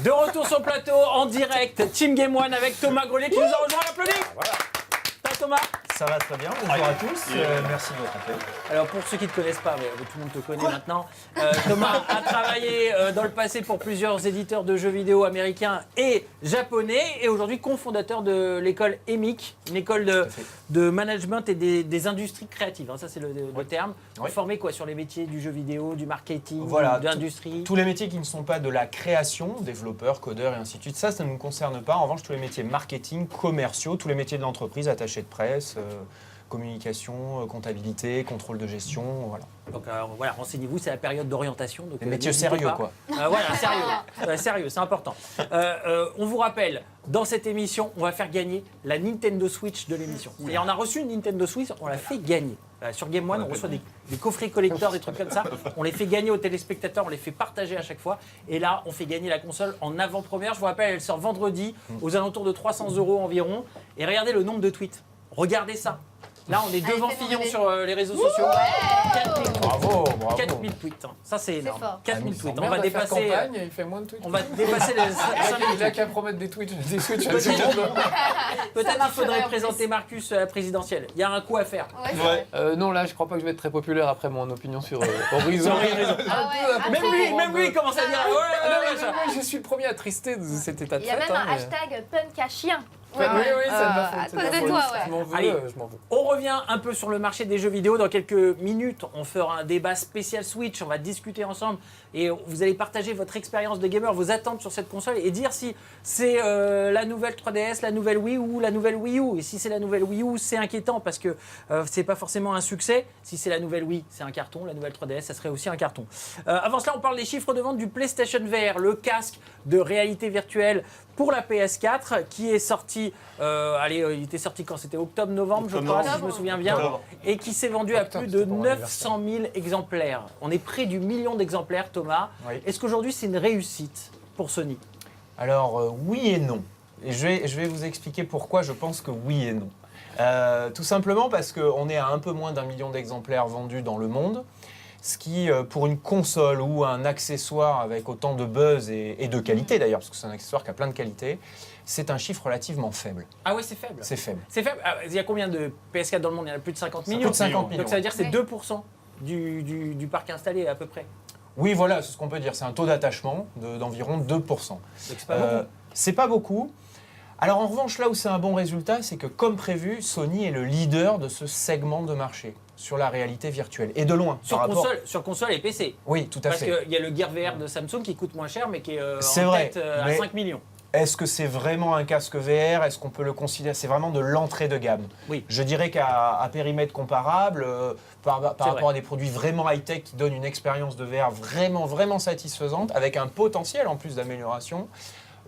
De retour sur le plateau, en direct, Team Game One avec Thomas Grelier qui nous a rejoint. Applaudis. Voilà. Ça, Thomas. Ça va très bien, bonjour à tous, merci de votre appel. Alors pour ceux qui ne te connaissent pas, mais tout le monde te connaît maintenant, Thomas a travaillé dans le passé pour plusieurs éditeurs de jeux vidéo américains et japonais et aujourd'hui cofondateur de l'école EMIC, une école de management et des industries créatives, hein, ça c'est le terme. Oui. Formé quoi sur les métiers du jeu vidéo, du marketing, Voilà, de l'industrie. Tous les métiers qui ne sont pas de la création, développeurs, codeurs et ainsi de suite, ça ne nous concerne pas. En revanche, tous les métiers marketing, commerciaux, tous les métiers de l'entreprise, attachés de presse, communication, comptabilité, contrôle de gestion, voilà. Donc voilà, renseignez-vous, c'est la période d'orientation. Des métiers sérieux, quoi. Voilà, sérieux, sérieux, c'est important. On vous rappelle, dans cette émission, on va faire gagner la Nintendo Switch de l'émission. Et on a reçu une Nintendo Switch, on l'a fait gagner. Sur Game One, on reçoit des coffrets collecteurs, des trucs comme ça. On les fait gagner aux téléspectateurs, on les fait partager à chaque fois. Et là, on fait gagner la console en avant-première. Je vous rappelle, elle sort vendredi, aux alentours de 300 € environ. Et regardez le nombre de tweets. Regardez ça. Là, on est devant Fillon sur les réseaux sociaux. 4000 tweets. Bravo. 4000 tweets. Ça, c'est énorme. fort. 4000 tweets. On va dépasser. Campagne, il fait moins de tweets. On va dépasser les 5000 Il a qu'à promettre des Switch à tout le monde. Peut-être qu'il faudrait marcherait en présenter Marcus à la présidentielle. Il y a un coup à faire. Non, là, je crois pas que je vais être très populaire après mon opinion sur Horizon. Même lui, il commence à dire Je suis le premier attristé de cet état de Il y a fait. même un hashtag punk à chien. Oui, c'est de ma faute. À c'est cause ma de faute. toi, Je m'en veux, Allez. je m'en veux. On revient un peu sur le marché des jeux vidéo. Dans quelques minutes, on fera un débat spécial Switch. On va discuter ensemble et vous allez partager votre expérience de gamer, vos attentes sur cette console et dire si c'est la nouvelle 3DS, la nouvelle Wii ou la nouvelle Wii U. Et si c'est la nouvelle Wii U, c'est inquiétant parce que c'est pas forcément un succès. Si c'est la nouvelle Wii, c'est un carton. La nouvelle 3DS, ça serait aussi un carton. Avant cela, on parle des chiffres de vente du PlayStation VR, le casque de réalité virtuelle pour la PS4 qui est sorti, il était sorti quand c'était octobre-novembre, je crois, si je me souviens bien, et qui s'est vendu à plus de 900 000 exemplaires. On est près du million d'exemplaires, Thomas. Oui. Est-ce qu'aujourd'hui c'est une réussite pour Sony? Alors, oui et non. Et je vais vous expliquer pourquoi je pense que oui et non. Tout simplement parce qu'on est à un peu moins d'1 million d'exemplaires vendus dans le monde. Ce qui, pour une console ou un accessoire avec autant de buzz et de qualité d'ailleurs, parce que c'est un accessoire qui a plein de qualité, c'est un chiffre relativement faible. Ah ouais, c'est faible. C'est faible. C'est faible. Ah, il y a combien de PS4 dans le monde? Il y en a plus de 50 millions. Plus de 50 millions. Donc ça veut dire que c'est Ouais. 2% du parc installé à peu près. Oui, voilà, c'est ce qu'on peut dire. C'est un taux d'attachement d'environ 2%. Donc c'est pas beaucoup. C'est pas beaucoup. Alors en revanche, là où c'est un bon résultat, c'est que comme prévu, Sony est le leader de ce segment de marché sur la réalité virtuelle. Et de loin. Sur console et PC. Oui, tout à Parce fait. qu'il y a le Gear VR de Samsung qui coûte moins cher mais qui est C'est en vrai, tête à mais 5 millions. Est-ce que c'est vraiment un casque VR? Est-ce qu'on peut le considérer? C'est vraiment de l'entrée de gamme. Oui. Je dirais qu'à périmètre comparable, par rapport vrai. à des produits vraiment high-tech qui donnent une expérience de VR vraiment, vraiment satisfaisante, avec un potentiel en plus d'amélioration,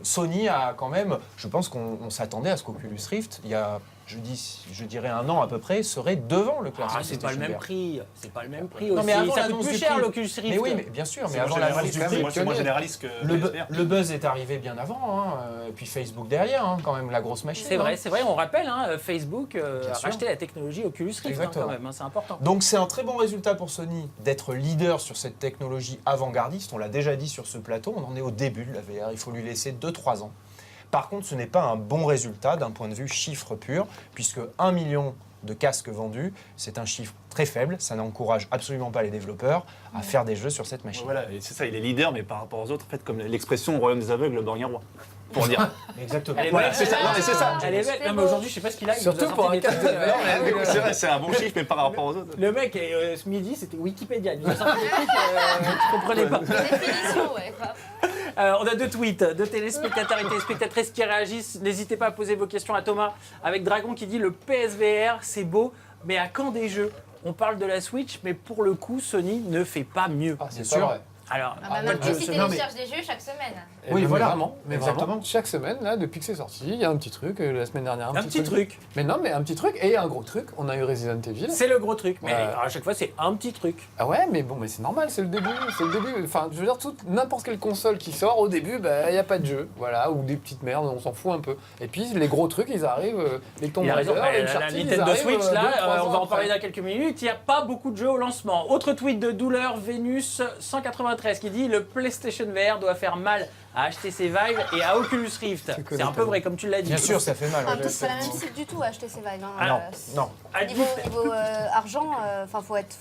Sony a quand même, je pense qu'on s'attendait à ce qu'Oculus Rift, il y a, je dirais 1 an à peu près, serait devant le classement. Ah, c'est pas le même prix. C'est pas le même prix Non, aussi. mais avant Ça coûte l'annonce plus du cher prix. l'Oculus Rift. Mais oui, mais bien sûr, mais C'est avant moins l'annonce généraliste, du prix, c'est moins généraliste que le PSVR. buzz est arrivé bien avant, hein, et puis Facebook derrière, hein, quand même, la grosse machine. C'est hein. vrai, on rappelle, hein, Facebook a sûr. racheté la technologie Oculus Rift Exactement. quand même, hein, c'est important. Donc c'est un très bon résultat pour Sony d'être leader sur cette technologie avant-gardiste. On l'a déjà dit sur ce plateau, on en est au début de la VR, il faut lui laisser 2-3 ans. Par contre, ce n'est pas un bon résultat d'un point de vue chiffre pur, puisque 1 million de casques vendus, c'est un chiffre très faible, ça n'encourage absolument pas les développeurs à faire des jeux sur cette machine. Voilà, et c'est ça, il est leader, mais par rapport aux autres, en fait, comme l'expression royaume des aveugles d'Orient Roi. Pour dire. Exactement. Elle est Voilà, belle, c'est ça. Non, mais c'est ça. Elle est belle. C'est Non, mais beau. aujourd'hui, je sais pas ce qu'il a. il nous a Surtout pour sorti un des casque trucs, de VR. C'est vrai, c'est un bon chiffre, mais par rapport aux autres. Le mec, ce midi, c'était Wikipédia. Il nous a sorti des trucs que je comprenais pas. Définition, ouais. On a 2 tweets de téléspectateurs et téléspectatrices qui réagissent. N'hésitez pas à poser vos questions à Thomas. Avec Dragon qui dit le PSVR, c'est beau, mais à quand des jeux? On parle de la Switch, mais pour le coup, Sony ne fait pas mieux. Ah, c'est Bien sûr. pas vrai. Alors, Ah bah pas même de jeu, si c'est- télécharge des jeux chaque semaine. Et Oui, mais voilà. Vraiment, mais Exactement. vraiment, chaque semaine, là, depuis que c'est sorti, il y a un petit truc. La semaine dernière, un petit truc. Mais non, mais un petit truc et un gros truc. On a eu Resident Evil. C'est le gros truc, mais Ouais. à chaque fois, c'est un petit truc. Ah ouais, mais bon, mais c'est normal, c'est le début, c'est le début. Enfin, je veux dire, n'importe quelle console qui sort, au début, bah, il n'y a pas de jeu, voilà, ou des petites merdes, on s'en fout un peu. Et puis, les gros trucs, ils arrivent, les Tomb Il a raison, Raider, les la Uncharted, ils Nintendo arrivent, Switch, 2-3 là, on va ans en parler après. dans quelques minutes. Il n'y a pas beaucoup de jeux au lancement. Autre tweet de Douleur Vénus 193 13 qui dit le PlayStation VR doit faire mal à HTC Vive et à Oculus Rift. Tu connais C'est un peu tellement. vrai, comme tu l'as dit. Bien sûr, ça fait mal. En même temps, c'est pas la même cible du tout, acheter ces Vive. Ah non, Non. Niveau argent, faut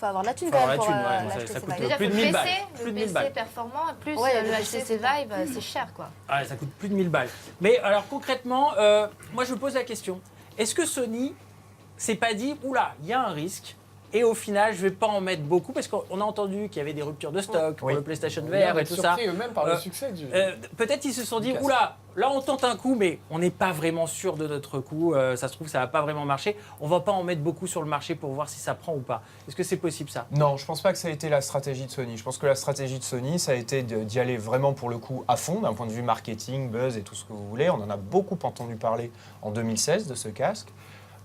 avoir de la thune Faut quand avoir même la pour thune, ouais, l'acheter ça ces coûte Vive. Déjà, plus de 1000 balles. Plus Le de 1000 PC balles. performant, plus Ouais, E le HTC Vive, c'est cher quoi. Ah, ça coûte plus de 1000 balles. Mais alors concrètement, moi je me pose la question, est-ce que Sony s'est pas dit, oula, il y a un risque et au final je vais pas en mettre beaucoup parce qu'on a entendu qu'il y avait des ruptures de stock pour Oui. le PlayStation Ils VR et tout ça. surpris eux-mêmes par le Euh, succès du. Peut-être ils se sont dit, casque. oula, là on tente un coup mais on n'est pas vraiment sûr de notre coup, ça se trouve ça va pas vraiment marcher, on va pas en mettre beaucoup sur le marché pour voir si ça prend ou pas. Est-ce que c'est possible ça? Non, je pense pas que ça a été la stratégie de Sony. Je pense que la stratégie de Sony, ça a été d'y aller vraiment pour le coup à fond, d'un point de vue marketing, buzz et tout ce que vous voulez. On en a beaucoup entendu parler en 2016 de ce casque,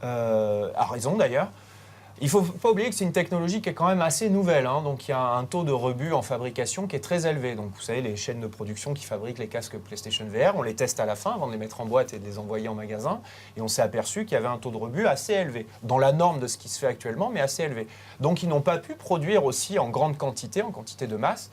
à raison d'ailleurs. Il ne faut pas oublier que c'est une technologie qui est quand même assez nouvelle, hein. Donc il y a un taux de rebut en fabrication qui est très élevé. Donc vous savez, les chaînes de production qui fabriquent les casques PlayStation VR, on les teste à la fin avant de les mettre en boîte et de les envoyer en magasin. Et on s'est aperçu qu'il y avait un taux de rebut assez élevé, dans la norme de ce qui se fait actuellement, mais assez élevé. Donc ils n'ont pas pu produire aussi en grande quantité, en quantité de masse.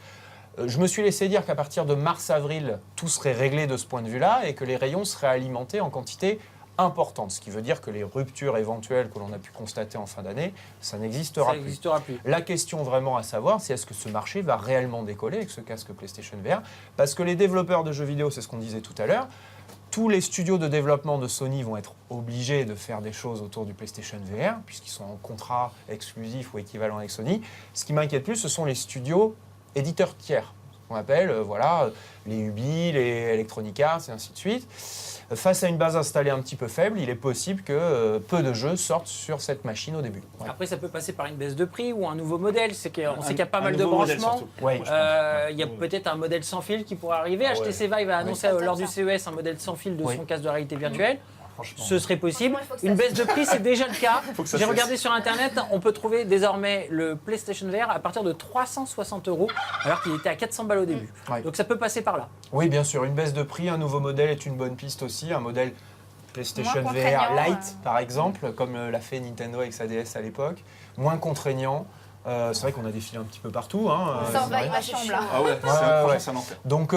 Je me suis laissé dire qu'à partir de mars-avril, tout serait réglé de ce point de vue-là et que les rayons seraient alimentés en quantité importante, ce qui veut dire que les ruptures éventuelles que l'on a pu constater en fin d'année, ça n'existera Ça plus. n'existera plus. La question vraiment à savoir, c'est est-ce que ce marché va réellement décoller avec ce casque PlayStation VR? Parce que les développeurs de jeux vidéo, c'est ce qu'on disait tout à l'heure, tous les studios de développement de Sony vont être obligés de faire des choses autour du PlayStation VR, puisqu'ils sont en contrat exclusif ou équivalent avec Sony. Ce qui m'inquiète plus, ce sont les studios éditeurs tiers, qu'on appelle les Ubi, les Electronic Arts et ainsi de suite. Face à une base installée un petit peu faible, il est possible que peu de jeux sortent sur cette machine au début. Ouais. Après, ça peut passer par une baisse de prix ou un nouveau modèle. C'est qu'on sait qu'il y a pas Un mal de nouveau modèle, branchements. surtout. Ouais. Moi, je pense. Il y a peut-être un modèle sans fil qui pourrait arriver. Ah ouais. HTC Vive a annoncé Oui. lors du CES un modèle sans fil de Oui. son casque de réalité virtuelle. Franchement. Ce serait possible. Franchement, il faut que ça Une baisse de prix, c'est déjà le cas. Faut que ça J'ai cesse. regardé sur Internet, on peut trouver désormais le PlayStation VR à partir de 360 €, alors qu'il était à 400 balles au début. Ouais. Donc ça peut passer par là. Oui, bien sûr, une baisse de prix, un nouveau modèle est une bonne piste aussi. Un modèle PlayStation Moins VR contraignant, Lite, par exemple, comme l'a fait Nintendo avec sa DS à l'époque. Moins contraignant. C'est vrai qu'on a défilé un petit peu partout. Hein, Ça c'est en va, vrai. il va changer là. Ah ouais, Ouais, franchement, ouais. c'est un enfer. Donc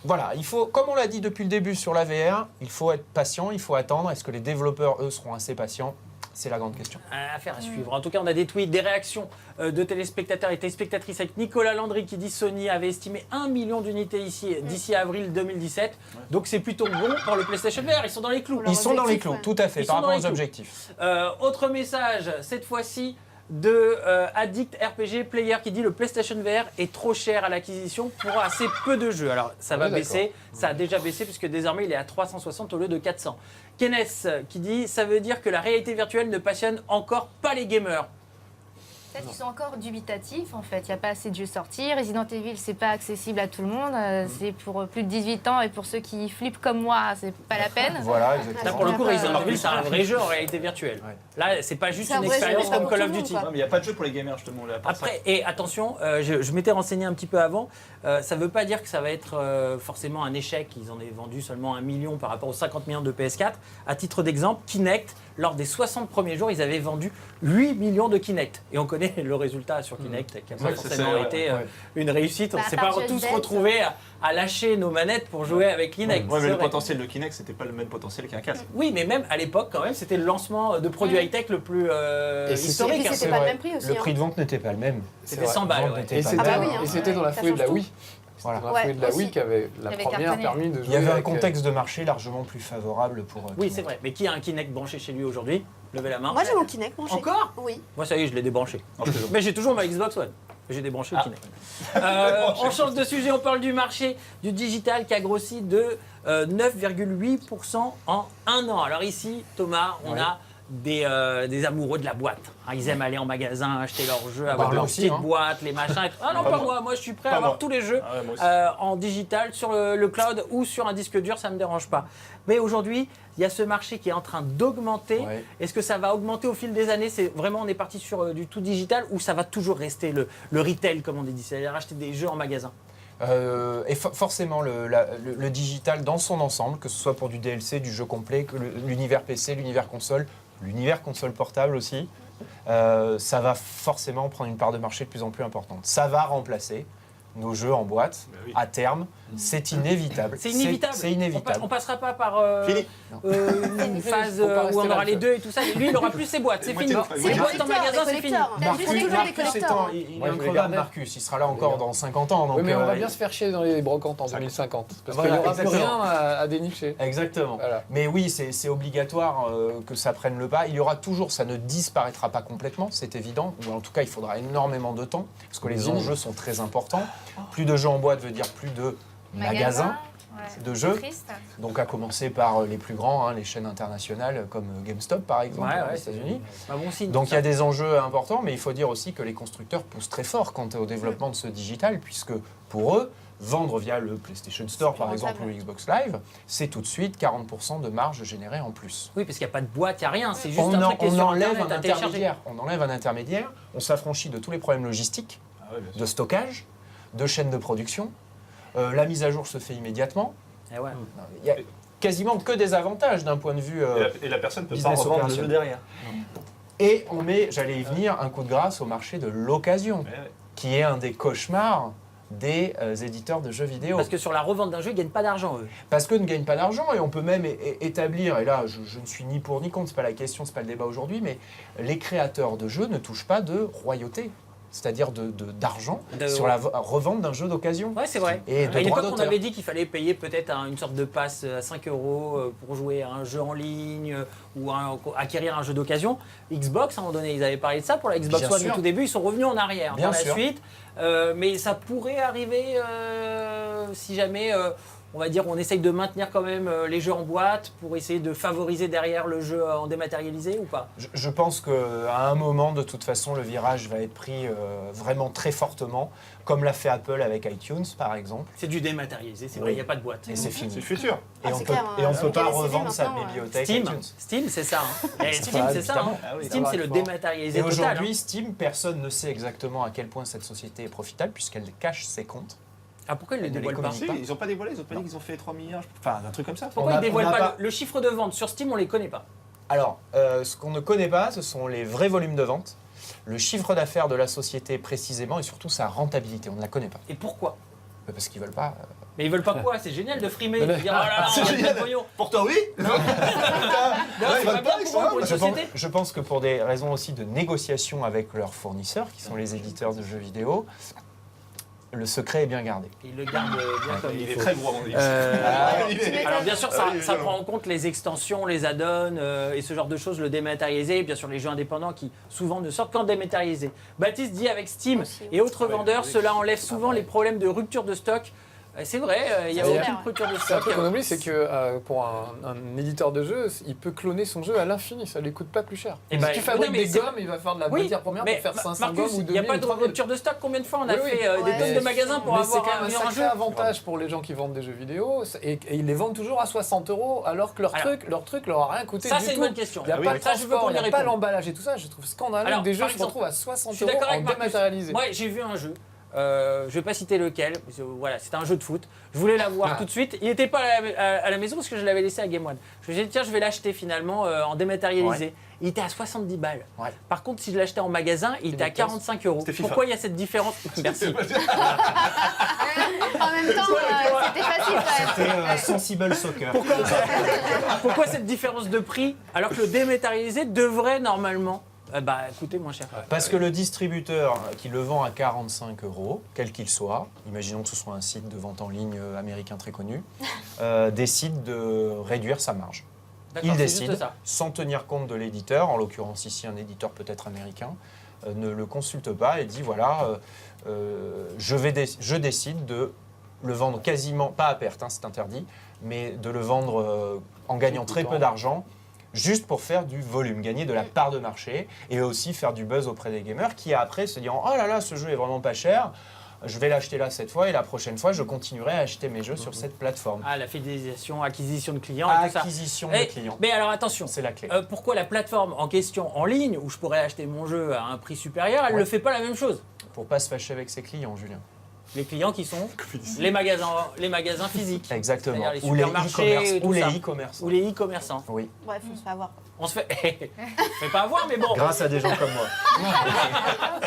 voilà, il faut, comme on l'a dit depuis le début sur la VR, il faut être patient, il faut attendre. Est-ce que les développeurs, eux, seront assez patients? C'est la grande question. Affaire à suivre. En tout cas, on a des tweets, des réactions de téléspectateurs et téléspectatrices avec Nicolas Landry qui dit Sony avait estimé 1 million d'unités ici d'ici avril 2017. Donc c'est plutôt bon pour le PlayStation VR. Ils sont dans les clous. Ils sont dans les objectifs, clous, ouais. tout à fait, Ils par sont dans rapport les aux clous. objectifs. Autre message, cette fois-ci de Addict RPG Player qui dit le PlayStation VR est trop cher à l'acquisition pour assez peu de jeux. Alors ça va Ouais, baisser, ça a déjà baissé puisque désormais il est à 360 au lieu de 400. Kenneth qui dit ça veut dire que la réalité virtuelle ne passionne encore pas les gamers. Peut-être qu'ils sont encore dubitatifs en fait. Il n'y a pas assez de jeux sortis. Resident Evil, c'est pas accessible à tout le monde. C'est pour plus de 18 ans et pour ceux qui flippent comme moi, c'est pas la peine. Voilà, Là exactement. pour le coup Ouais. Resident Evil c'est un vrai jeu en réalité virtuelle. Ouais. Là c'est pas juste C'est un une vrai jeu, expérience mais pas comme pour Call tout of le monde, Duty. quoi. Non, mais il n'y a pas de jeu pour les gamers, justement. Là, à part ça. Après, et attention, je m'étais renseigné un petit peu avant, ça ne veut pas dire que ça va être forcément un échec. Ils en aient vendu seulement 1 million par rapport aux 50 millions de PS4. À titre d'exemple, Kinect, lors des 60 premiers jours, ils avaient vendu 8 millions de Kinect. Et on connaît le résultat sur Kinect, qui n'a pas Ouais, forcément c'est- été ouais. une réussite. On Bah, ne à s'est part pas Just tous Dance. retrouvés à lâcher nos manettes pour jouer avec Kinect. Ouais, mais C'est le vrai. potentiel de Kinect, c'était pas le même potentiel qu'un casque. Oui, mais même à l'époque, quand même, c'était le lancement de produits high-tech le plus Et c'est- historique. Et puis hein. c'était C'est pas le vrai. même prix aussi, Le hein. prix de vente n'était pas le même. C'était C'est vrai, 100 balles, la vente ouais. n'était Et pas c'était la Ah bah même. oui, hein. et c'était dans la Ça foulée de la change Wii. C'était dans la Ouais, foulée de la aussi. Wii qui avait la avait première cartonné. permis de jouer. Il y avait un avec, contexte de marché largement plus favorable pour. Oui, Kinect. c'est vrai. Mais qui a un Kinect branché chez lui aujourd'hui? Levez la main. Moi j'ai mon Kinect branché. Encore? Oui. Moi, ça y est, je l'ai débranché. Non, je te jure. Mais j'ai toujours ma Xbox One. J'ai débranché Ah. le Kinect. On change de sujet, on parle du marché du digital qui a grossi de 9,8% en un an. Alors ici, Thomas, on Ouais. a des amoureux de la boîte. Hein, ils aiment aller en magasin, acheter leurs jeux, avoir là leur aussi, petite hein. boîte, les machins. Et tout. Ah non, Pas pas moi. moi. Moi, je suis prêt Pas à avoir moi. tous les jeux Ah ouais, moi aussi. en digital, sur le cloud ou sur un disque dur, ça ne me dérange pas. Mais aujourd'hui, il y a ce marché qui est en train d'augmenter. Ouais. Est-ce que ça va augmenter au fil des années? C'est vraiment, on est parti sur du tout digital ou ça va toujours rester le retail, comme on dit, c'est-à-dire acheter des jeux en magasin? Et forcément, le digital dans son ensemble, que ce soit pour du DLC, du jeu complet, que l'univers PC, l'univers console portable aussi, ça va forcément prendre une part de marché de plus en plus importante. Ça va remplacer nos jeux en boîte, Bah oui. à terme, c'est inévitable. C'est inévitable. C'est inévitable. On passera pas par Philippe. une phase Faut pas où rester on aura là-dessus. les deux et tout ça. Lui, il aura plus ses boîtes, c'est fini. Moi, Ses j'ai- boîtes en magasin, c'est fini. Marcus étant, il est Moi, je vais increvable, garder. Marcus. Il sera là encore dans 50 ans. Donc, Oui, mais on va bien se faire chier dans les brocantes en 2050. Parce qu'il n'y Voilà, aura plus exactement. rien à dénicher. Exactement. Voilà. Mais oui, c'est obligatoire que ça prenne le pas. Il y aura toujours, ça ne disparaîtra pas complètement, c'est évident. Ou en tout cas, il faudra énormément de temps, parce que les enjeux sont très importants. Plus de jeux en boîte veut dire plus de magasins de jeux. Triste. Donc à commencer par les plus grands, hein, les chaînes internationales comme GameStop par exemple aux États-Unis. Bah, bon signe. Donc il y ça. a des enjeux importants, mais il faut dire aussi que les constructeurs poussent très fort quant au développement de ce digital, puisque pour eux, vendre via le PlayStation Store par exemple ou le Xbox Live, c'est tout de suite 40% de marge générée en plus. Oui, parce qu'il n'y a pas de boîte, il n'y a rien. C'est juste On, un truc qui est on sur enlève Internet un à télécharger. intermédiaire. On enlève un intermédiaire, on s'affranchit de tous les problèmes logistiques, Ah ouais, bien sûr. de stockage, de chaîne de production. La mise à jour se fait immédiatement. Eh ouais. Il n'y a quasiment que des avantages d'un point de vue. Et la personne peut pas business revendre le jeu opérationnel. derrière. Et on met, j'allais y venir, un coup de grâce au marché de l'occasion, Ouais, ouais. qui est un des cauchemars des éditeurs de jeux vidéo. Parce que sur la revente d'un jeu, ils ne gagnent pas d'argent, eux. Parce qu'eux ne gagnent pas d'argent et on peut même établir, et là je ne suis ni pour ni contre, c'est pas la question, c'est pas le débat aujourd'hui, mais les créateurs de jeux ne touchent pas de royauté, c'est-à-dire d'argent sur la revente d'un jeu d'occasion. Ouais, c'est vrai. Et de À une droits époque, on d'auteur. avait dit qu'il fallait payer peut-être une sorte de passe à 5 € pour jouer à un jeu en ligne ou acquérir un jeu d'occasion. Xbox, à un moment donné, ils avaient parlé de ça pour la Xbox Bien One sûr. au tout début. Ils sont revenus en arrière Bien par la sûr. suite. Mais ça pourrait arriver si jamais, on va dire, on essaye de maintenir quand même les jeux en boîte pour essayer de favoriser derrière le jeu en dématérialisé ou pas. Je pense qu'à un moment, de toute façon, le virage va être pris vraiment très fortement, comme l'a fait Apple avec iTunes, par exemple. C'est du dématérialisé, c'est vrai, il n'y a pas de boîte. Et c'est C'est fini. le futur. Et on c'est peut, clair, et on hein. ne peut pas Les CD revendre sa maintenant, bibliothèque Steam, iTunes. Steam, c'est ça. Hein. Et Steam, c'est ça. évidemment. Hein. Ah oui, Steam, ça c'est va le fort. dématérialisé Et total. aujourd'hui, hein. Steam, personne ne sait exactement à quel point cette société est profitable, puisqu'elle cache ses comptes. Ah, pourquoi ils ne Elle le ne les dévoilent pas communique Si, ils n'ont pas dévoilé, ils n'ont pas dit qu'ils ont fait 3 milliards. Enfin, un truc comme ça. Pourquoi On a- ils ne dévoilent on n'a pas pas- le chiffre de vente sur Steam, on ne les connaît pas. Alors, ce qu'on ne connaît pas, ce sont les vrais volumes de vente, le chiffre d'affaires de la société précisément, et surtout sa rentabilité. On ne la connaît pas. Et pourquoi? Parce qu'ils ne veulent pas. Mais ils veulent pas quoi? C'est génial de frimer, de Mais- dire oh là là, C'est on gagne génial. du pognon. Pour toi, oui. Non, c'est pas bien pour eux, pour les sociétés. Je pense que pour des raisons aussi de négociation avec leurs fournisseurs, qui sont les éditeurs de jeux vidéo, le secret est bien gardé. Ils le gardent bien comme Il il est faut. très gros, à mon avis. Alors bien sûr, ça, Ah oui, ça évidemment. prend en compte les extensions, les add-ons et ce genre de choses, le dématérialisé, bien sûr les jeux indépendants qui souvent ne sortent qu'en dématérialisé. Baptiste dit avec Steam Aussi, et autres Ah ouais, vendeurs, oui. cela enlève souvent les problèmes de rupture de stock. C'est vrai, il n'y a C'est aucune clair. rupture de C'est un stock. truc qu'on oublie, c'est que pour un éditeur de jeu, il peut cloner son jeu à l'infini, ça lui coûte pas plus cher. Eh si ben, tu fabriques non, mais des c'est- gommes, il va faire de la Oui, matière première mais pour faire 500 Marcus, gommes ou 2000 il n'y a pas de 3000. rupture de stock. Combien de fois on a Oui, oui. fait des Ouais, tonnes de magasins pour Mais c'est avoir quand même un un sacré jeu? avantage pour les gens qui vendent des jeux vidéo et ils les vendent toujours à 60 € alors que leur Alors, truc leur a rien coûté Ça, du c'est une tout. bonne question. Il n'y a Ah pas oui. de Ça, je veux qu'on transport, y il n'y a pas réponde. l'emballage et tout ça. Je trouve scandaleux Alors, que des jeux par se exemple, retrouvent à 60 Je suis € d'accord en avec Marcus. dématérialisé. Moi, j'ai vu un jeu. Je vais pas citer lequel. Voilà, c'était un jeu de foot. Je voulais l'avoir tout de suite. Il n'était pas à la maison parce que je l'avais laissé à Game One. Je me suis dit tiens, je vais l'acheter finalement en dématérialisé. Il était à 70 balles. Ouais. Par contre, si je l'achetais en magasin, il était à 45 €. C'était FIFA. Pourquoi il y a cette différence? Merci. En même temps, c'était facile quand même. C'est Sensible Soccer. Pourquoi cette différence de prix alors que le dématérialisé devrait normalement coûter moins cher? Parce que le distributeur qui le vend à 45 €, quel qu'il soit, imaginons que ce soit un site de vente en ligne américain très connu, décide de réduire sa marge. D'accord, Il c'est juste décide, ça. sans tenir compte de l'éditeur, en l'occurrence ici un éditeur peut-être américain, ne le consulte pas et dit voilà, je décide de le vendre quasiment, pas à perte, hein, c'est interdit, mais de le vendre en gagnant très peu d'argent, juste pour faire du volume, gagner de la part de marché et aussi faire du buzz auprès des gamers qui après se diront oh là là, ce jeu est vraiment pas cher, je vais l'acheter là cette fois et la prochaine fois je continuerai à acheter mes jeux sur cette plateforme. Ah, la fidélisation, acquisition de clients et tout ça. Acquisition Eh, de clients, Mais alors attention, c'est la clé. pourquoi la plateforme en question en ligne où je pourrais acheter mon jeu à un prix supérieur, elle ne Ouais. fait pas la même chose? Pour pas se fâcher avec ses clients, Julien. Les clients qui sont les magasins physiques. Exactement. C'est-à-dire les Ou les supermarchés e-commerce. et tout Ou les ça. e-commerce. Ou les e-commerçants. Oui. Bref, on se fait avoir. On se fait... Fais pas avoir, mais bon, Grâce à des gens comme moi.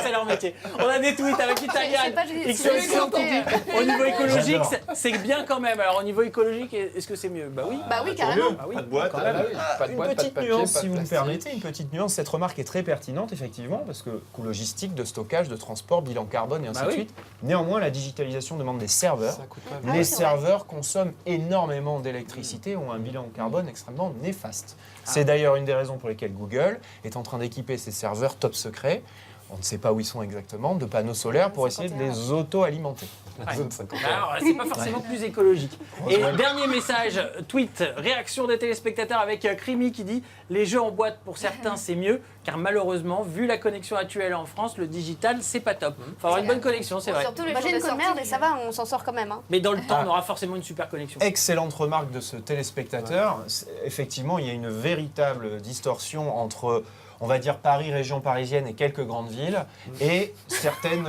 c'est leur métier. On a des tweets avec Je sais Italian. pas, j'ai XOXO qui dit, au niveau écologique, J'adore. c'est bien quand même. Alors au niveau écologique, est-ce que c'est mieux? Bah oui. Bah oui, Tant carrément. mieux. Ah oui. Pas de boîte. Quand même. Pas de Une boîte, pas de petite papier, nuance, pas de si vous me plastique. permettez, une petite nuance. Cette remarque est très pertinente, effectivement, parce que coût logistique, de stockage, de transport, bilan carbone et ainsi Bah de oui. suite. Néanmoins, la digitalisation demande des serveurs. Ça coûte pas Ah Les oui, c'est vrai. serveurs consomment énormément d'électricité, ont un bilan carbone extrêmement néfaste. C'est d'ailleurs une des raisons pour lesquelles Google est en train d'équiper ses serveurs top secret, on ne sait pas où ils sont exactement, de panneaux solaires pour essayer de les auto-alimenter. la zone 50. Alors, c'est pas forcément plus écologique. Et dernier message, tweet, réaction des téléspectateurs avec Crimi qui dit « Les jeux en boîte, pour certains, c'est mieux, car malheureusement, vu la connexion actuelle en France, le digital, c'est pas top. Faut avoir une bonne connexion, c'est vrai. Surtout les Bah, jours j'ai une de code sortie merde du et ça jeu. va, on s'en sort quand même. Hein. Mais dans le temps, on aura forcément une super connexion. Excellente remarque de ce téléspectateur. Effectivement, il y a une véritable distorsion entre, on va dire, Paris, région parisienne et quelques grandes villes, et certaines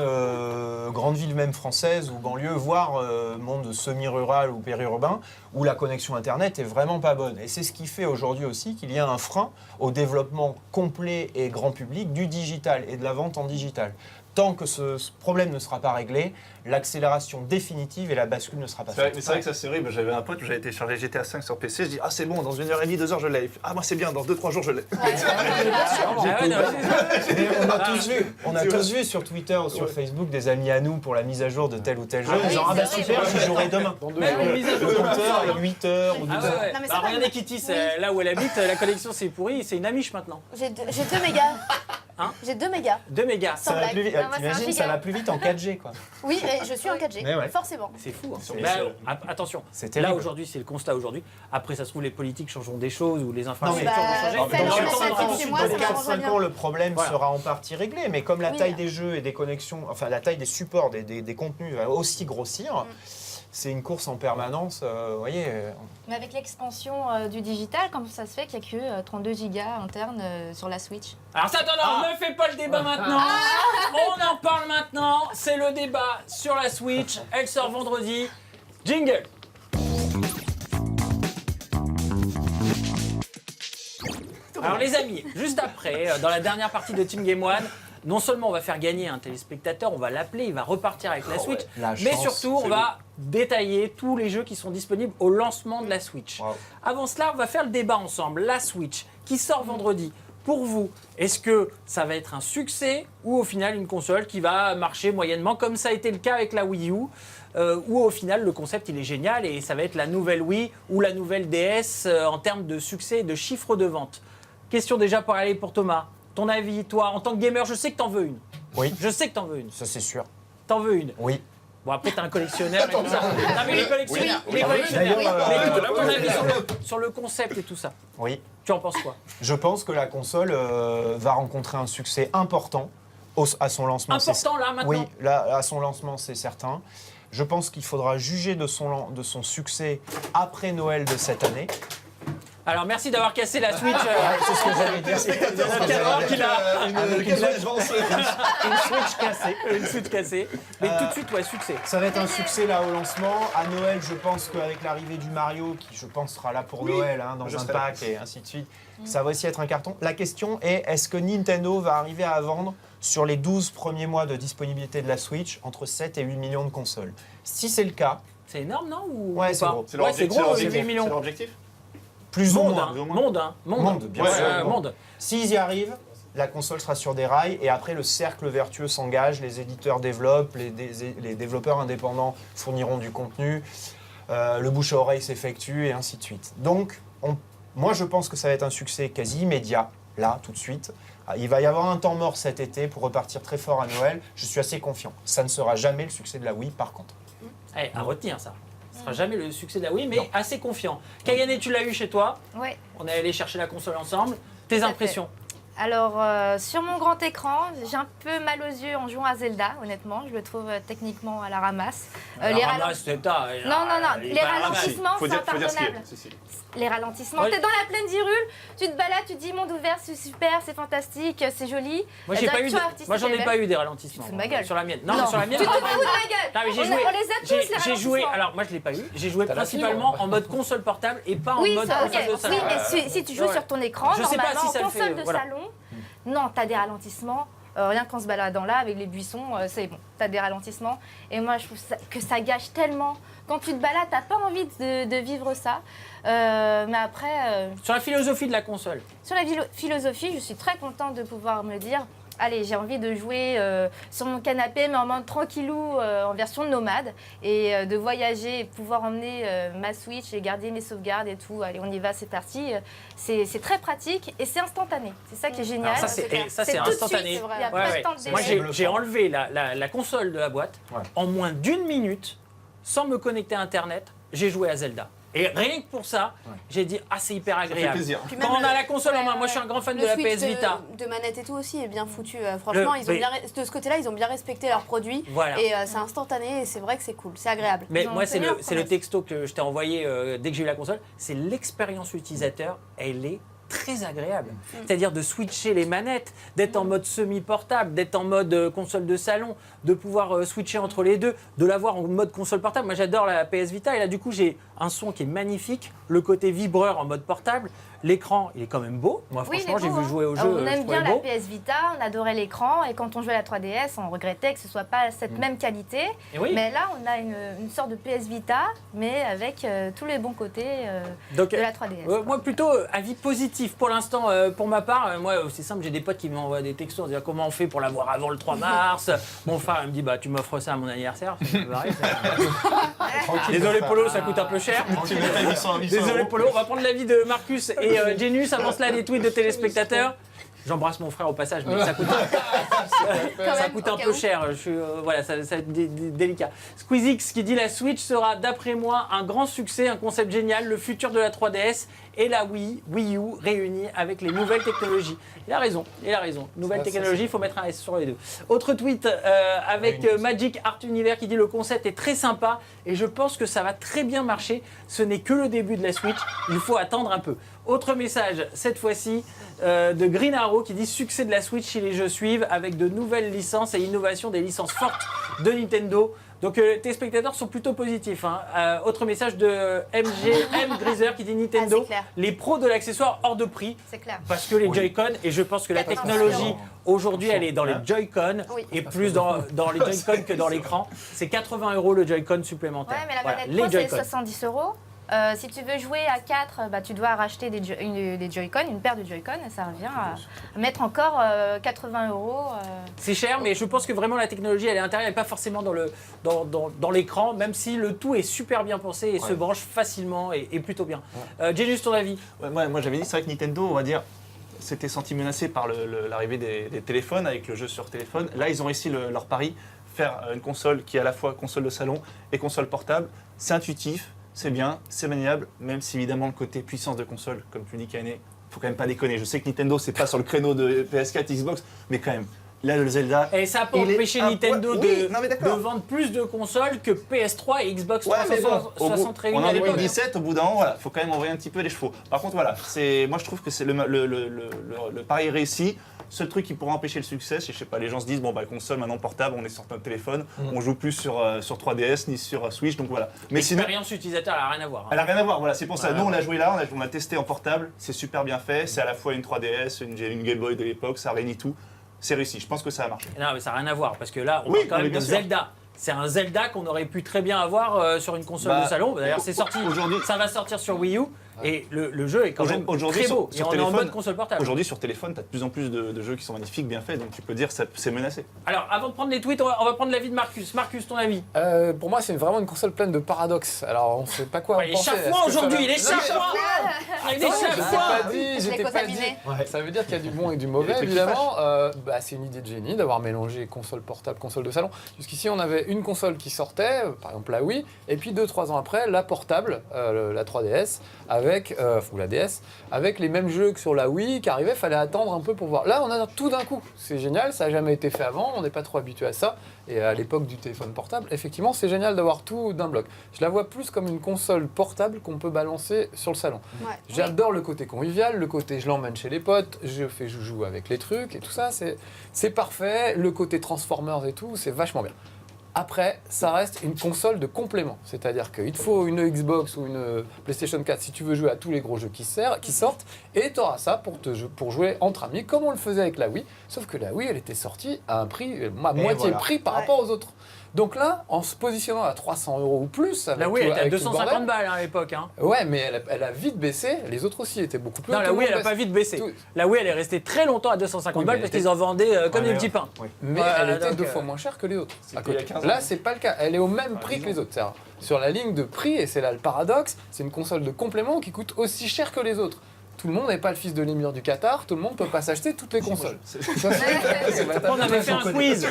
grandes villes même françaises ou banlieues, voire monde semi-rural ou périurbain, où la connexion Internet est vraiment pas bonne. Et c'est ce qui fait aujourd'hui aussi qu'il y a un frein au développement complet et grand public du digital et de la vente en digital. Tant que ce problème ne sera pas réglé, l'accélération définitive et la bascule ne sera pas faite. Mais c'est vrai que ça c'est horrible. J'avais un pote où j'avais téléchargé GTA 5 sur PC. Je dis ah c'est bon, dans 1h30, 2h je l'ai. Ah moi c'est bien, dans 2-3 jours je l'ai. Ah ouais, non, Mais on a tous vu sur Twitter ou sur Facebook des amis à nous pour la mise à jour de tel ou tel jeu. Ah En disant, oui, ah bah c'est super, horrible. j'y jouerai demain. Dans 2 Même jours. une mise à jour Le de compteur est 8 heures ou 12 Ah ouais, heures. ouais. Non, mais Bah, ça va, regardez Kitty, c'est là où elle habite, la connexion c'est pourri, c'est une amiche maintenant. J'ai 2 mégas. Hein J'ai 2 mégas. 2 mégas. Sans Ça va blague. plus vite. Non, moi, c'est un T'imagines, ça giga. va plus vite en 4G quoi. Oui, et je suis en 4G, Mais ouais. forcément. C'est fou. Hein. Sur Bah, Michel. attention, C'est là terrible. aujourd'hui, c'est le constat aujourd'hui. Après, ça se trouve, les politiques changeront des choses ou les Non, infrastructures mais- vont changer. Non, mais faites dans la le temps, initiative ensuite, chez moi, dans ça les m'arrangerait 4-5 bien. ans, le problème Voilà. sera en partie réglé. Mais comme la Oui, taille mais- des jeux et des connexions, enfin la taille des supports, des contenus va aussi grossir, c'est une course en permanence. Vous voyez, Mais avec l'expansion du digital, comment ça se fait qu'il n'y a que 32 gigas internes sur la Switch? Alors ça, attends, ne fais pas le débat maintenant. On en parle maintenant. C'est le débat sur la Switch. Elle sort vendredi. Jingle. Alors les amis, juste après, dans la dernière partie de Team Game One, non seulement on va faire gagner un téléspectateur, on va l'appeler, il va repartir avec la Switch, la mais chance, surtout on c'est va détailler tous les jeux qui sont disponibles au lancement de la Switch. Wow. Avant cela, on va faire le débat ensemble. La Switch qui sort vendredi. Pour vous, est-ce que ça va être un succès ou au final une console qui va marcher moyennement comme ça a été le cas avec la Wii U ou au final le concept il est génial et ça va être la nouvelle Wii ou la nouvelle DS en termes de succès et de chiffres de vente. Question déjà pour aller pour Thomas. Ton avis, toi, en tant que gamer, je sais que t'en veux une. oui, Je sais que t'en veux une. ça c'est sûr. T'en veux une. Oui. Bon, après, t'es un collectionneur et tout ça. Non, mais les collectionneurs. Oui. Les collectionneurs. D'ailleurs, Mais toi, ton avis sur le concept et tout ça, Oui. tu en penses quoi? Je pense que la console va rencontrer un succès important à son lancement. Important là, maintenant? Oui, là, à son lancement, c'est certain. Je pense qu'il faudra juger de son succès après Noël de cette année. Alors, merci d'avoir cassé la Switch. C'est ce que j'allais dire. Notre cadreur qui l'a Avec une Switch cassée. une Switch cassée. Mais tout de suite, ouais, succès. Ça va être un succès là au lancement. À Noël, je pense qu'avec l'arrivée du Mario, qui je pense sera là pour Noël, hein, dans je un serai là. pack et ainsi de suite, ça va aussi être un carton. La question est, est-ce que Nintendo va arriver à vendre sur les 12 premiers mois de disponibilité de la Switch entre 7 et 8 millions de consoles? Si c'est le cas, C'est énorme, non ou Ouais, ou c'est pas gros. C'est leur Ouais, c'est objectif. gros, c'est 8 leur objectif. millions. C'est leur objectif. plus ou Monde, moins. hein. plus ou moins. Monde, hein. Monde, bien Ouais, sûr. ouais, monde. S'ils y arrivent, la console sera sur des rails et après le cercle vertueux s'engage, les éditeurs développent, les développeurs indépendants fourniront du contenu, le bouche à oreille s'effectue et ainsi de suite. Donc, moi je pense que ça va être un succès quasi immédiat, là, tout de suite. Il va y avoir un temps mort cet été pour repartir très fort à Noël. Je suis assez confiant. Ça ne sera jamais le succès de la Wii par contre. Eh, à retenir ça. Ce sera jamais le succès de la Wii, mais assez confiant. Kayane, tu l'as eu chez toi. Ouais. On est allé chercher la console ensemble. Tes Tout à impressions? Alors, sur mon grand écran, j'ai un peu mal aux yeux en jouant à Zelda, honnêtement. Je le trouve techniquement à la ramasse. Alors, Les ramasse, c'est ta- Non, non, non, il est les pas à la ramasse. ralentissements, Faut c'est dire ce qui est. impardonnable. Si, si. Les ralentissements. Ouais. T'es dans la plaine d'Hyrule, tu te balades, tu te dis monde ouvert, c'est super, c'est fantastique, c'est joli. Moi, La j'ai pas eu direction de- artistique moi, j'en ai est pas belle. eu des ralentissements. Tu te fous de ma gueule. Sur la mienne. Non, sur la mienne. Tu te fous de ma gueule. Non, mais j'ai On joué. les a tous, les J'ai joué. ralentissements. Alors moi je l'ai pas eu. J'ai joué T'as la principalement fibre. en mode console portable et pas en Oui, mode ça, ok. console de salon. Oui, mais si tu joues Ouais. sur ton écran, Je sais pas normalement, si ça en le console fait, de voilà. salon, non, t'as des ralentissements. Rien qu'en se baladant là avec les buissons, c'est bon, t'as des ralentissements. Et moi, je trouve que ça gâche tellement. Quand tu te balades, t'as pas envie de vivre ça. Mais après, Sur la philosophie de la console. sur la philosophie, je suis très contente de pouvoir me dire, allez, j'ai envie de jouer sur mon canapé, mais en mode tranquillou, en version nomade, et de voyager et pouvoir emmener ma Switch et garder mes sauvegardes et tout. Allez, on y va, c'est parti. C'est très pratique et c'est instantané. C'est ça qui est génial. Alors ça c'est clair. ça, C'est c'est tout de suite, instantané. c'est vrai. Il n'y a Ouais, pas ouais. de temps de Moi délai. j'ai enlevé la console de la boîte Ouais. en moins d'1 minute sans me connecter à internet. J'ai joué à Zelda. Et rien que pour ça, j'ai dit ah c'est hyper Ça fait agréable. plaisir. Puis Quand même on a le- la console en main, moi je suis un grand fan de la Switch PS Vita. de manette et tout aussi est bien foutu. Franchement, ils ont mais- bien, de ce côté-là, ils ont bien respecté leurs produits. Voilà. Et c'est instantané et c'est vrai que c'est cool, c'est agréable. Mais Ils ont moi, c'est tenu leur le promesse. texto que je t'ai envoyé dès que j'ai eu la console. C'est l'expérience utilisateur. Elle est très agréable. C'est-à-dire de switcher les manettes, d'être en mode semi-portable, d'être en mode console de salon, de pouvoir switcher entre les deux, de l'avoir en mode console portable. Moi, j'adore la PS Vita. Et là, du coup, j'ai un son qui est magnifique. Le côté vibreur en mode portable. L'écran, il est quand même beau. Moi, Oui, il est franchement, j'ai beau, vu hein. jouer au jeu. On je aime trouvais bien la beau. PS Vita, on adorait l'écran, et quand on jouait à la 3DS, on regrettait que ce soit pas cette même qualité. Et oui. Mais là, on a une sorte de PS Vita, mais avec tous les bons côtés Donc, de la 3DS. moi plutôt avis positif pour l'instant pour ma part. Moi c'est simple, j'ai des potes qui m'envoient des textos en disant comment on fait pour l'avoir avant le 3 mars. Mon frère il me dit bah tu m'offres ça à mon anniversaire. C'est pareil, Désolé Polo, ça coûte un peu cher. Tu mets ta 800 Désolé Polo, on va prendre l'avis de Marcus et Genius avant cela des tweets de téléspectateurs. J'embrasse mon frère au passage, mais ça coûte, ça même, coûte un au cas peu où. cher. Voilà, ça va être délicat. Squeezix qui dit la Switch sera, d'après moi, un grand succès, un concept génial, le futur de la 3DS et la Wii U réunis avec les nouvelles technologies. Il a raison, il a raison. Nouvelles Ça, technologies, il faut mettre un S sur les deux. Autre tweet avec Magic Art Univers qui dit le concept est très sympa et je pense que ça va très bien marcher. Ce n'est que le début de la Switch, il faut attendre un peu. Autre message, cette fois-ci, de Green Arrow qui dit succès de la Switch si les jeux suivent avec de nouvelles licences et innovation des licences fortes de Nintendo. Donc tes spectateurs sont plutôt positifs. Hein. Autre message de MGM Grizer qui dit Nintendo, c'est clair. les pros de l'accessoire hors de prix. C'est clair. Parce que les Joy-Con, et je pense que la Attention. technologie aujourd'hui elle est dans les Joy-Con Oui. et plus dans les Joy-Con que dans l'écran. C'est 80 € le Joy-Con supplémentaire. Ouais, mais la Voilà, manette les pro, c'est Joy-Con. 70 €. Si tu veux jouer à 4, bah, tu dois racheter des Joy-Con, une paire de Joy-Con, et ça revient à mettre encore 80 €. C'est cher, mais je pense que vraiment la technologie elle est à l'intérieur, elle n'est pas forcément dans l'écran, même si le tout est super bien pensé et se branche facilement et plutôt bien. Genius, ton avis? Ouais, moi j'avais dit, c'est vrai que Nintendo, on va dire, s'était senti menacé par l'arrivée des téléphones avec le jeu sur téléphone. Là, ils ont réussi leur pari, faire une console qui est à la fois console de salon et console portable. C'est intuitif, c'est bien, c'est maniable, même si évidemment le côté puissance de console, comme tu dis, Kané, faut quand même pas déconner. Je sais que Nintendo, c'est pas sur le créneau de PS4, Xbox, mais quand même, là, le Zelda. Et ça n'a pas il est empêché un Nintendo point- de, Oui, non, mais de d'accord. vendre plus de consoles que PS3 et Xbox Ouais, mais bon, 360 réunis on est à en l'époque. 2017, au bout d'un moment, voilà, faut quand même envoyer un petit peu les chevaux. Par contre, voilà, moi je trouve que c'est le pari réussi. Seul truc qui pourrait empêcher le succès, c'est, je sais pas, les gens se disent, bon, bah, console maintenant portable, on est sur notre téléphone, on joue plus sur 3DS ni sur Switch, donc voilà. Mais sinon, L'expérience utilisateur, elle n'a rien à voir. hein. elle n'a rien à voir, voilà, c'est pour ça. Voilà. Nous, on l'a joué là, on a testé en portable, c'est super bien fait, c'est à la fois une 3DS, une Game Boy de l'époque, ça réunit tout. C'est réussi, je pense que ça a marché. Non, mais ça n'a rien à voir, parce que là, on Oui, parle quand mais même de bien sûr. Zelda. C'est un Zelda qu'on aurait pu très bien avoir sur une console Bah, de salon. D'ailleurs, c'est sorti. aujourd'hui- Ça va sortir sur Wii U. Et le jeu est quand même Aujourd'hui, très beau. sur Et on est en téléphone- mode console portable. Aujourd'hui, sur téléphone, tu as de plus en plus de jeux qui sont magnifiques, bien faits, donc tu peux dire que c'est menacé. Alors, avant de prendre les tweets, on va prendre l'avis de Marcus. Marcus, ton avis? Pour moi, c'est vraiment une console pleine de paradoxes. Alors, on ne sait pas quoi Ouais, en il est penser. chafouin Est-ce que ça aujourd'hui, va- il est Non, mais chafouin. Il est Non, je t'ai chafouin. pas dit, Je je l'ai t'ai pas dit. contaminé. Ça veut dire qu'il y a du bon et du Il y a mauvais, des trucs qui évidemment. C'est une idée de génie d'avoir mélangé console portable, console de salon. Jusqu'ici, on avait une console qui sortait, par exemple la Wii, et puis 2-3 ans après, la portable, la 3DS, ou la DS, avec les mêmes jeux que sur la Wii qui arrivaient, fallait attendre un peu pour voir. Là, on a tout d'un coup. C'est génial, ça n'a jamais été fait avant, on n'est pas trop habitué à ça. Et à l'époque du téléphone portable, effectivement, c'est génial d'avoir tout d'un bloc. Je la vois plus comme une console portable qu'on peut balancer sur le salon. Ouais. J'adore le côté convivial, le côté je l'emmène chez les potes, je fais joujou avec les trucs et tout ça, c'est parfait. Le côté Transformers et tout, c'est vachement bien. Après, ça reste une console de complément. C'est-à-dire qu'il te faut une Xbox ou une PlayStation 4 si tu veux jouer à tous les gros jeux qui sortent. Et tu auras ça pour jouer entre amis, comme on le faisait avec la Wii. Sauf que la Wii, elle était sortie à un prix, à moitié voilà. prix par Ouais. rapport aux autres. Donc là, en se positionnant à 300 € ou plus, avec La Wii, elle était à avec tout le 250 bordel, balles hein, à l'époque. Hein. Ouais, mais elle a vite baissé. Les autres aussi étaient beaucoup plus Non, hauts. la Tout le Wii, monde elle a pas baisse. vite baissé. Tout- La Wii, elle est restée très longtemps à 250 Oui, balles mais parce elle qu'ils en vendaient comme Ouais, des mais petits pains. Oui. Mais Ouais, elle était donc, deux fois moins chère que les autres. C'était à côté. il y a 15 ans. Là, c'est pas le cas. Elle est au même prix 10 que les ans. autres. C'est-à-dire, sur la ligne de prix, et c'est là le paradoxe, c'est une console de complément qui coûte aussi cher que les autres. Tout le monde n'est pas le fils de l'émir du Qatar, tout le monde ne peut pas s'acheter toutes les consoles. Ça, On avait fait un quiz.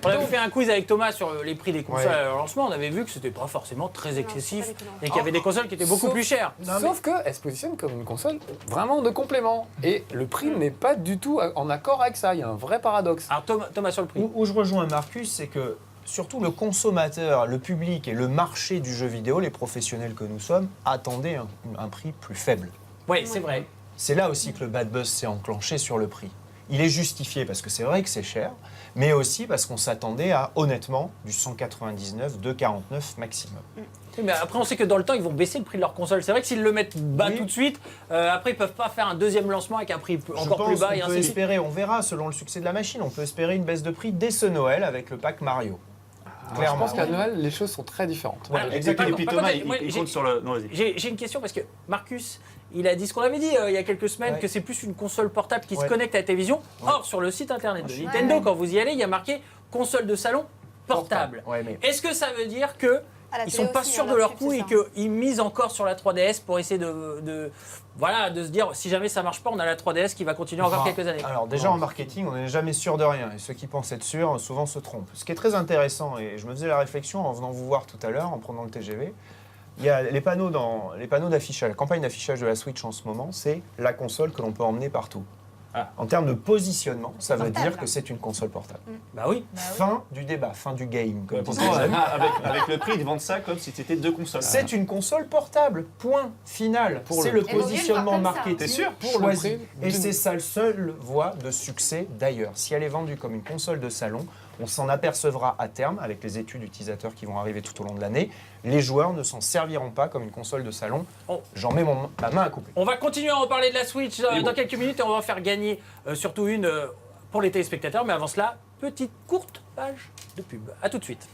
On avait Donc- fait un quiz avec Thomas sur les prix des consoles Ouais. à leur lancement. On avait vu que c'était pas forcément très excessif c'est pas déconnant. et qu'il y avait des consoles qui étaient beaucoup Sauf- plus chères. Sauf qu'elle se positionne comme une console vraiment de complément. Et le prix n'est pas du tout en accord avec ça. Il y a un vrai paradoxe. Alors Thomas sur le prix. Où je rejoins Marcus, c'est que surtout le consommateur, le public et le marché du jeu vidéo, les professionnels que nous sommes, attendaient un prix plus faible. Oui, c'est vrai. C'est là aussi que le bad buzz s'est enclenché sur le prix. Il est justifié parce que c'est vrai que c'est cher, mais aussi parce qu'on s'attendait à, honnêtement, du 199, 249 maximum. Oui, mais après, on sait que dans le temps, ils vont baisser le prix de leur console. C'est vrai que s'ils le mettent bas Oui. tout de suite, après, ils peuvent pas faire un deuxième lancement avec un prix Je encore pense plus bas et qu'on peut ainsi de suite. espérer, on verra selon le succès de la machine, on peut espérer une baisse de prix dès ce Noël avec le pack Mario. Je Clairement. pense qu'à Noël, les choses sont très différentes. Ouais, Exactement. Et puis Par Thomas, contre, moi, il compte sur le. Non, vas-y. J'ai une question parce que Marcus, il a dit ce qu'on avait dit il y a quelques semaines, Ouais. que c'est plus une console portable qui se Ouais. connecte à la télévision. Ouais. Or, sur le site internet de Ouais. Nintendo, quand vous y allez, il y a marqué console de salon portable. Ouais, mais Est-ce que ça veut dire que À la ils télé sont pas aussi, sûrs il y de en a leur plus, coup c'est et ça. qu'ils misent encore sur la 3DS pour essayer de se dire si jamais ça marche pas, on a la 3DS qui va continuer encore quelques années. Alors déjà en marketing, on n'est jamais sûr de rien. Et ceux qui pensent être sûrs, souvent se trompent. Ce qui est très intéressant, et je me faisais la réflexion en venant vous voir tout à l'heure, en prenant le TGV, il y a les panneaux d'affichage, la campagne d'affichage de la Switch en ce moment, c'est la console que l'on peut emmener partout. Ah. En termes de positionnement, ça veut Portable. dire que c'est une console portable. Bah oui. Fin du débat, fin du game, comme Ouais, disent pourtant, les amis. avec le prix, ils vendent ça comme si c'était deux consoles. C'est une console portable, point final. Pour C'est le le prix. Et positionnement vaut mieux le voir comme ça. marketing T'es sûr Pour le choisi. prix Et d'une- c'est sa seule voie de succès d'ailleurs. Si elle est vendue comme une console de salon, on s'en apercevra à terme avec les études utilisateurs qui vont arriver tout au long de l'année. Les joueurs ne s'en serviront pas comme une console de salon. Oh. J'en mets ma main à couper. On va continuer à en parler de la Switch Et dans bon. quelques minutes et on va faire gagner surtout une pour les téléspectateurs. Mais avant cela, petite courte page de pub. A tout de suite.